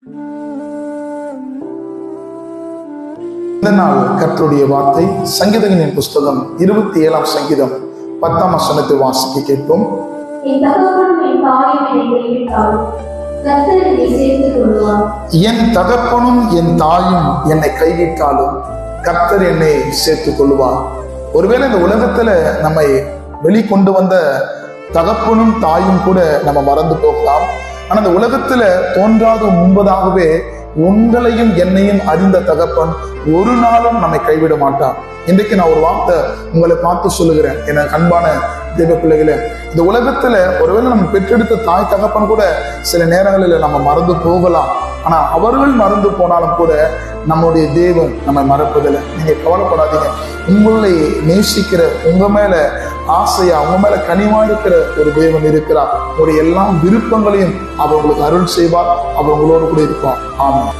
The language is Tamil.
இந்த நாள் கர்த்தருடைய வார்த்தை சங்கீதங்களின் புஸ்தகம் 27ஆம் சங்கீதம் 10ஆம் வசனத்தை வாசிக்க கேட்போம். என் தகப்பனும் என் தாயும் என்னை கைவிட்டாலும் கர்த்தர் என்னை சேர்த்துக் கொள்வார். ஒருவேளை இந்த உலகத்துல நம்மை வெளிக்கொண்டு வந்த தகப்பனும் தாயும் கூட நம்ம மறந்து போகலாம். ஆனா இந்த உலகத்துல தோன்றாத முன்பதாகவே உங்களையும் என்னையும் அறிந்த தகப்பன் ஒரு நாளும் நம்மை கைவிட மாட்டான். இன்றைக்கு நான் ஒரு வார்த்தை உங்களை பார்த்து சொல்லுகிறேன், என அன்பான தெய்வ பிள்ளைகளே. இந்த உலகத்துல ஒருவேளை நம்ம பெற்றெடுத்த தாய் தகப்பன் கூட சில நேரங்களில் நம்ம மறந்து போகலாம். ஆனா அவர்கள் மறந்து போனாலும் கூட நம்முடைய தேவன் நம்ம மறப்பதில்லை. நீங்க கவலைப்படாதீங்க. உங்களை நேசிக்கிற, உங்க மேல ஆசையா, உங்க மேல கனிமா இருக்கிற ஒரு தேவன் இருக்கிறார். உங்களுடைய எல்லா விருப்பங்களையும் அவர் உங்களுக்கு அருள் செய்வார். அவர் உங்களோடு கூட இருப்பார். ஆமாம்.